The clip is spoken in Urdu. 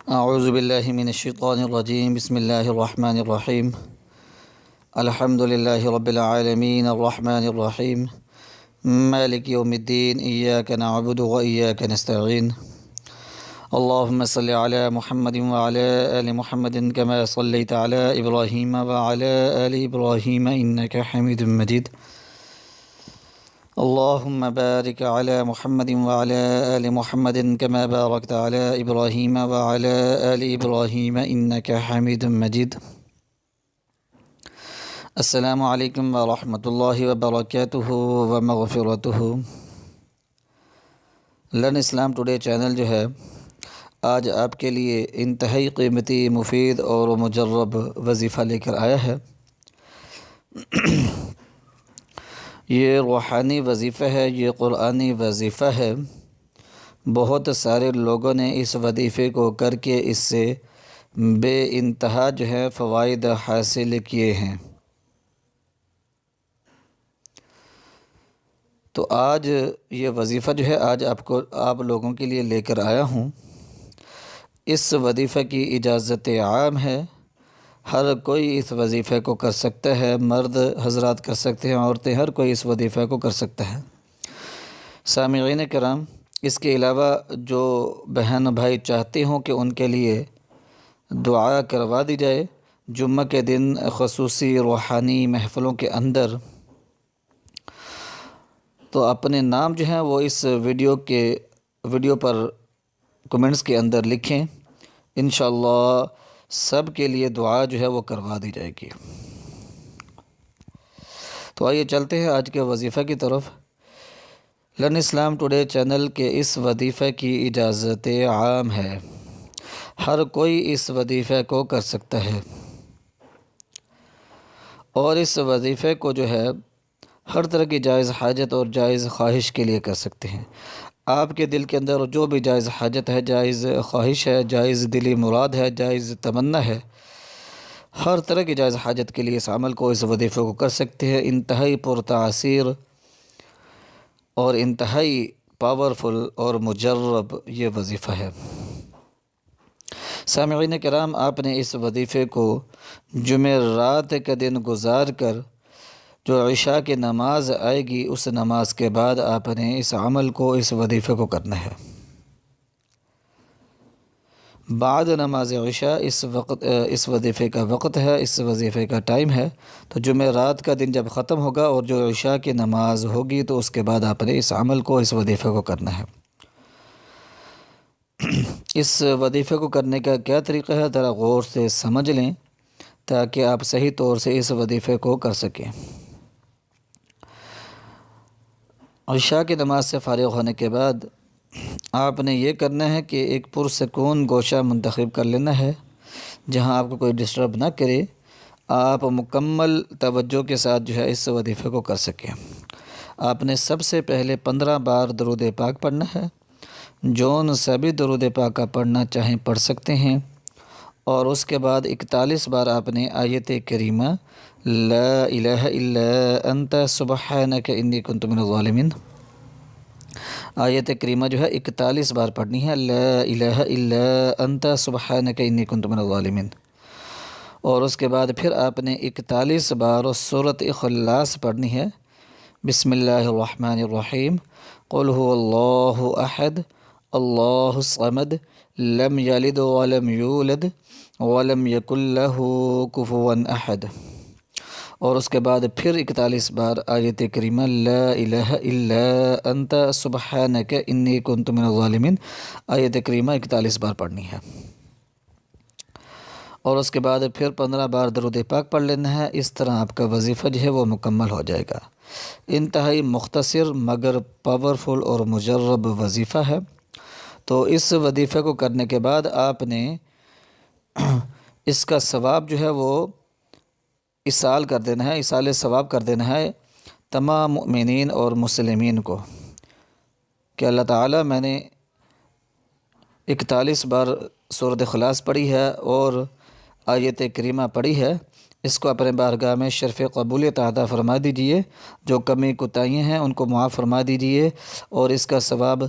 اعوذ باللہ من الشیطان الرجیم بسم اللہ الرحمن الرحیم الحمد للہ رب العالمین الرحمن الرحیم مالک یوم الدین ایاک نعبد و ایاک نستعین اللہم صلی علی محمد وعلی آل محمد کما صلیت علی ابراہیم وعلی آل ابراہیم انک حمید مجید اللہم بارک علی محمد وعلی آل محمد کما بارکت علی ابراہیم وعلی آل ابراہیم انک حمید مجید۔ السلام علیکم ورحمۃ اللہ وبرکاتہ ومغفرتہ۔ لرن اسلام ٹوڈے چینل جو ہے آج آپ کے لیے انتہائی قیمتی، مفید اور مجرب وظیفہ لے کر آیا ہے۔ یہ روحانی وظیفہ ہے، یہ قرآنی وظیفہ ہے۔ بہت سارے لوگوں نے اس وظیفے کو کر کے اس سے بے انتہا جو ہے فوائد حاصل کیے ہیں۔ تو آج یہ وظیفہ جو ہے آپ لوگوں کے لیے لے کر آیا ہوں۔ اس وظیفہ کی اجازت عام ہے، ہر کوئی اس وظیفے کو کر سکتا ہے، مرد حضرات کر سکتے ہیں، عورتیں، ہر کوئی اس وظیفے کو کر سکتا ہے۔ سامعین کرام، اس کے علاوہ جو بہن بھائی چاہتے ہوں کہ ان کے لیے دعا کروا دی جائے، جمعہ کے دن خصوصی روحانی محفلوں کے اندر، تو اپنے نام جو ہیں وہ اس ویڈیو پر کمنٹس کے اندر لکھیں، انشاءاللہ سب کے لیے دعا جو ہے وہ کروا دی جائے گی۔ تو آئیے چلتے ہیں آج کے وظیفہ کی طرف۔ لرن اسلام ٹوڈے چینل کے اس وظیفہ کی اجازت عام ہے، ہر کوئی اس وظیفے کو کر سکتا ہے، اور اس وظیفے کو جو ہے ہر طرح کی جائز حاجت اور جائز خواہش کے لیے کر سکتے ہیں۔ آپ کے دل کے اندر جو بھی جائز حاجت ہے، جائز خواہش ہے، جائز دلی مراد ہے، جائز تمنا ہے، ہر طرح کی جائز حاجت کے لیے اس عمل کو، اس وظیفے کو کر سکتے ہیں۔ انتہائی پرتاثیر اور انتہائی پاورفل اور مجرب یہ وظیفہ ہے۔ سامعین کرام، آپ نے اس وظیفے کو جمعرات کا دن گزار کر جو عشاء کی نماز آئے گی، اس نماز کے بعد آپ نے اس عمل کو، اس وظیفے کو کرنا ہے۔ بعد نماز عشاء اس وظیفے کا وقت ہے، اس وظیفے کا ٹائم ہے۔ تو جمعرات کا دن جب ختم ہوگا اور جو عشاء کی نماز ہوگی تو اس کے بعد آپ نے اس عمل کو، اس وظیفے کو کرنا ہے۔ اس وظیفے کو کرنے کا کیا طریقہ ہے، ذرا غور سے سمجھ لیں تاکہ آپ صحیح طور سے اس وظیفے کو کر سکیں۔ عشاء کی نماز سے فارغ ہونے کے بعد آپ نے یہ کرنا ہے کہ ایک پرسکون گوشہ منتخب کر لینا ہے جہاں آپ کو کوئی ڈسٹرب نہ کرے، آپ مکمل توجہ کے ساتھ جو ہے اس وظیفے کو کر سکیں۔ آپ نے سب سے پہلے 15 بار درود پاک پڑھنا ہے، جون سبھی درود پاک کا پڑھنا چاہیں پڑھ سکتے ہیں، اور اس کے بعد 41 بار آپ نے آیت کریمہ لا الہ الا انت سبحانک انی کنت من الظالمین، آیت کریمہ جو ہے 41 بار پڑھنی ہے، لا الہ الا انت سبحانک انی کنت من الظالمین۔ اور اس کے بعد پھر آپ نے 41 بار سورۃ اخلاص پڑھنی ہے، بسم اللہ الرحمن الرحیم، قل هو اللہ احد اللہ الصمد لم یلد ولم یولد ولم یکن لہ کفوا احد۔ اور اس کے بعد پھر 41 بار آیت کریمہ لا الہ الا انت سبحانک انی کنت من الظالمین، آیت کریمہ 41 بار پڑھنی ہے۔ اور اس کے بعد پھر 15 بار درود پاک پڑھ لینا ہے۔ اس طرح آپ کا وظیفہ جو ہے وہ مکمل ہو جائے گا۔ انتہائی مختصر مگر پاورفل اور مجرب وظیفہ ہے۔ تو اس وظیفے کو کرنے کے بعد آپ نے اس کا ثواب جو ہے وہ ایصال کر دینا ہے، ایصال ثواب کر دینا ہے تمام مؤمنین اور مسلمین کو کہ اللہ تعالیٰ، میں نے 41 بار سورۃ اخلاص پڑھی ہے اور آیت کریمہ پڑھی ہے، اس کو اپنے بارگاہ میں شرف قبولیت عطا فرما دیجئے، جو کمی کوتاہیاں ہیں ان کو معاف فرما دیجئے، اور اس کا ثواب